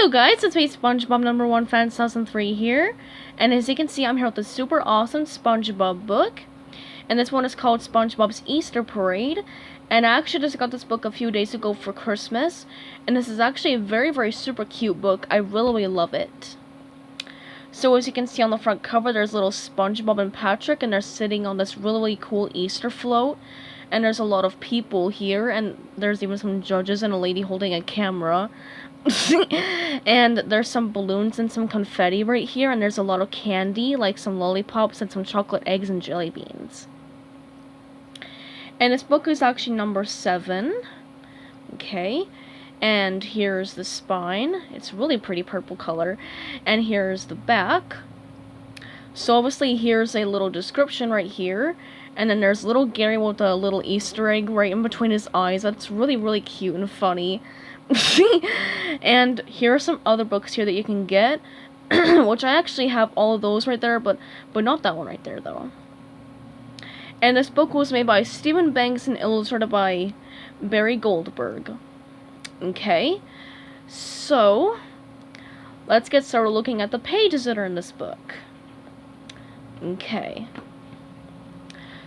Yo guys, it's me SpongeBob number 1 fan 2003 here, and as you can see I'm here with a super awesome SpongeBob book, and this one is called SpongeBob's Easter Parade, and I actually just got this book a few days ago for Christmas, and this is actually a very super cute book. I really love it. So as you can see on the front cover, there's little SpongeBob and Patrick, and they're sitting on this really cool Easter float, and there's a lot of people here, and there's even some judges and a lady holding a camera. And there's some balloons and some confetti right here, and there's a lot of candy, like some lollipops and some chocolate eggs and jelly beans. And this book is actually number 7. Okay. And here's the spine. It's really pretty purple color. And here's the back. So obviously here's a little description right here. And then there's little Gary with a little Easter egg right in between his eyes. That's really cute and funny. And here are some other books here that you can get, which I actually have all of those right there, but not that one right there though. And this book was made by Stephen Banks and illustrated by Barry Goldberg. Okay, so let's get started looking at the pages that are in this book. Okay.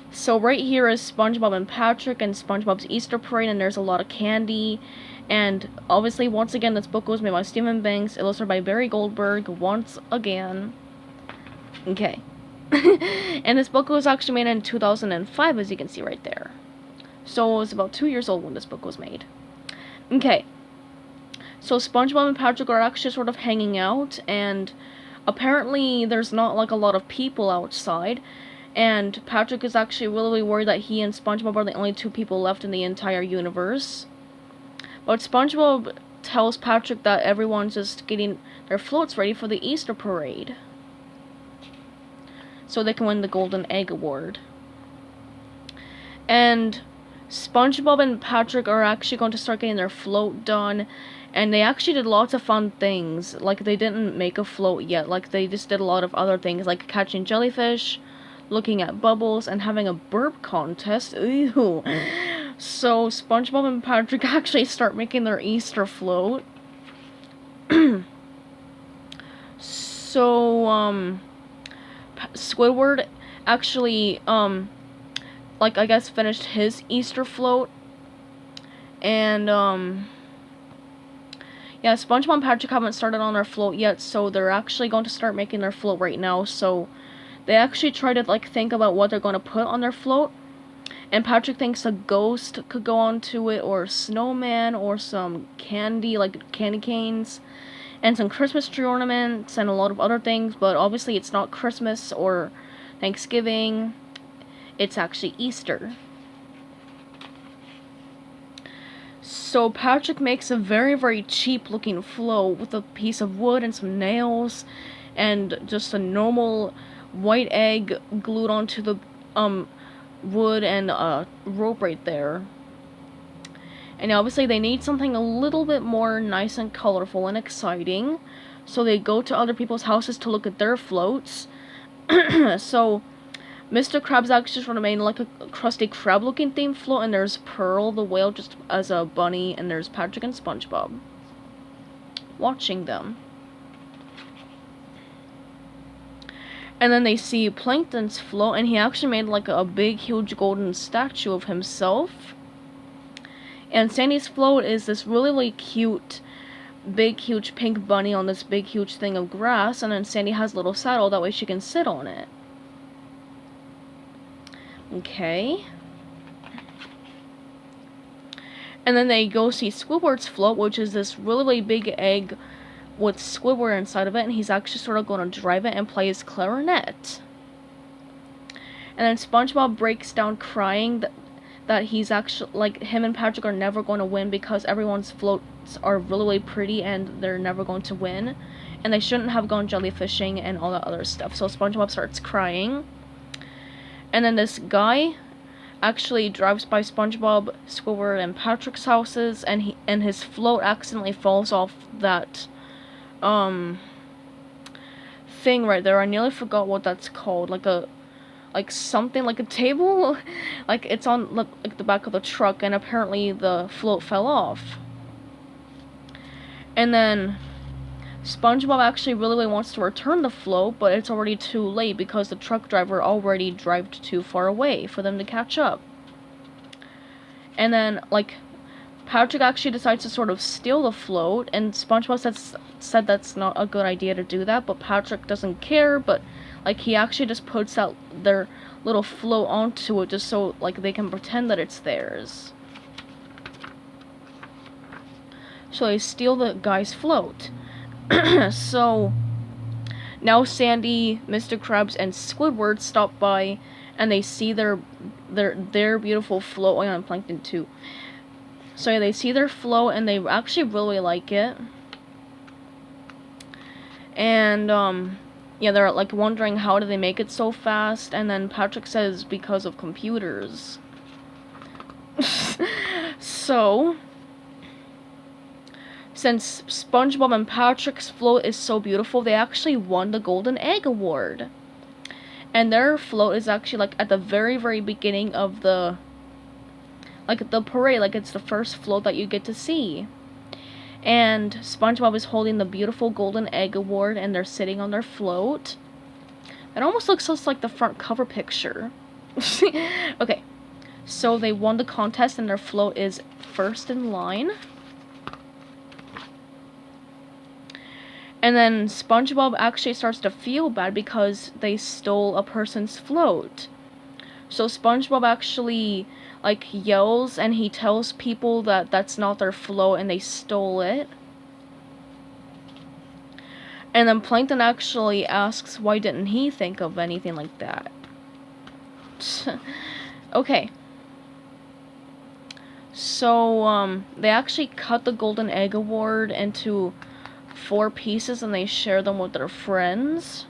So right here is SpongeBob and Patrick and SpongeBob's Easter Parade, and there's a lot of candy. And obviously, once again, this book was made by Stephen Banks, illustrated by Barry Goldberg, once again. Okay. And this book was actually made in 2005, as you can see right there. So it was about 2 years old when this book was made. Okay. So SpongeBob and Patrick are actually sort of hanging out, and apparently there's not like a lot of people outside. And Patrick is actually really worried that he and SpongeBob are the only 2 people left in the entire universe. But SpongeBob tells Patrick that everyone's just getting their floats ready for the Easter Parade, so they can win the Golden Egg Award. And SpongeBob and Patrick are actually going to start getting their float done, and they actually did lots of fun things. Like, they didn't make a float yet, like they just did a lot of other things, like catching jellyfish, looking at bubbles, and having a burp contest. Ew. So SpongeBob and Patrick actually start making their Easter float. So Squidward actually like I guess finished his Easter float, and yeah, SpongeBob and Patrick haven't started on their float yet, so they're actually going to start making their float right now. So they actually try to like think about what they're going to put on their float. And Patrick thinks a ghost could go onto it, or a snowman, or some candy, like candy canes, and some Christmas tree ornaments, and a lot of other things, but obviously it's not Christmas or Thanksgiving, it's actually Easter. So Patrick makes a very cheap looking float with a piece of wood and some nails, and just a normal white egg glued onto the wood and a rope right there. And obviously they need something a little bit more nice and colorful and exciting, so they go to other people's houses to look at their floats. So Mr. Krabs actually sort of made like a Krusty Krab looking themed float, and there's Pearl the whale just as a bunny, and there's Patrick and SpongeBob watching them. And then they see Plankton's float, and he actually made like a big huge golden statue of himself. And Sandy's float is this really cute big huge pink bunny on this big huge thing of grass, and then Sandy has a little saddle, that way she can sit on it. Okay. And then they go see Squidward's float, which is this really big egg with Squidward inside of it, and he's actually sort of going to drive it and play his clarinet. And then SpongeBob breaks down crying that he's actually, like, him and Patrick are never going to win because everyone's floats are really pretty and they're never going to win, and they shouldn't have gone jellyfishing and all that other stuff. So SpongeBob starts crying. And then this guy actually drives by SpongeBob, Squidward, and Patrick's houses, and his float accidentally falls off that thing right there. I nearly forgot what that's called. Like something like a table. Like it's on like the back of the truck, and apparently the float fell off. And then SpongeBob actually really wants to return the float, but it's already too late because the truck driver already drove too far away for them to catch up. And then, like, Patrick actually decides to sort of steal the float, and SpongeBob said that's not a good idea to do that, but Patrick doesn't care, but, like, he actually just puts out their little float onto it just so, like, they can pretend that it's theirs. So they steal the guy's float. So now Sandy, Mr. Krabs, and Squidward stop by, and they see their beautiful float. Oh yeah, and Plankton too. So yeah, they see their float, and they actually really like it. And yeah, they're like wondering how do they make it so fast, and then Patrick says because of computers. So since SpongeBob and Patrick's float is so beautiful, they actually won the Golden Egg Award. And their float is actually, like, at the very, very beginning of the parade. Like, it's the first float that you get to see. And SpongeBob is holding the beautiful Golden Egg Award, and they're sitting on their float. It almost looks just like the front cover picture. Okay. So they won the contest, and their float is first in line. And then SpongeBob actually starts to feel bad because they stole a person's float. So SpongeBob actually, like, yells and he tells people that that's not their float and they stole it. And then Plankton actually asks why didn't he think of anything like that. Okay. So, they actually cut the Golden Egg Award into 4 pieces and they share them with their friends.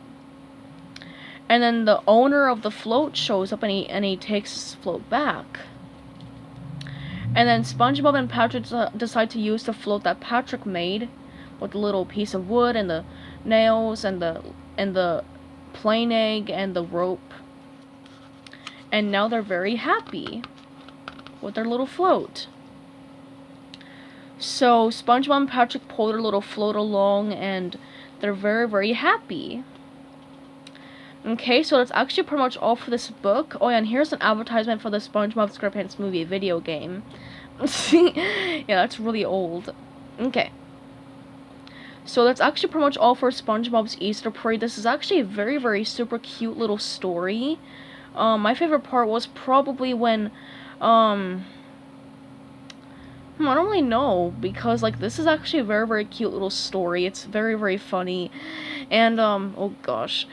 And then the owner of the float shows up and he takes his float back. And then SpongeBob and Patrick decide to use the float that Patrick made with the little piece of wood and the nails and the plain egg and the rope. And now they're very happy with their little float. So SpongeBob and Patrick pull their little float along and they're very, very happy. Okay, so that's actually pretty much all for this book. Oh yeah, and here's an advertisement for the SpongeBob SquarePants movie video game. Yeah, that's really old. Okay. So that's actually pretty much all for SpongeBob's Easter Parade. This is actually a very, very super cute little story. My favorite part was probably when, I don't really know, because, like, this is actually a very, very cute little story. It's very, very funny. And, oh gosh.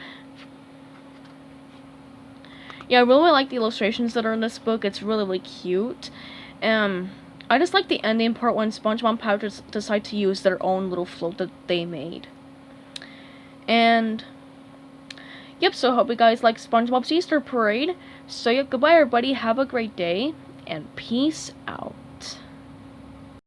Yeah, I really like the illustrations that are in this book. It's really, really cute. I just like the ending part when SpongeBob and Patrick decide to use their own little float that they made. And yep, so I hope you guys like SpongeBob's Easter Parade. So yeah, goodbye everybody, have a great day, and peace out.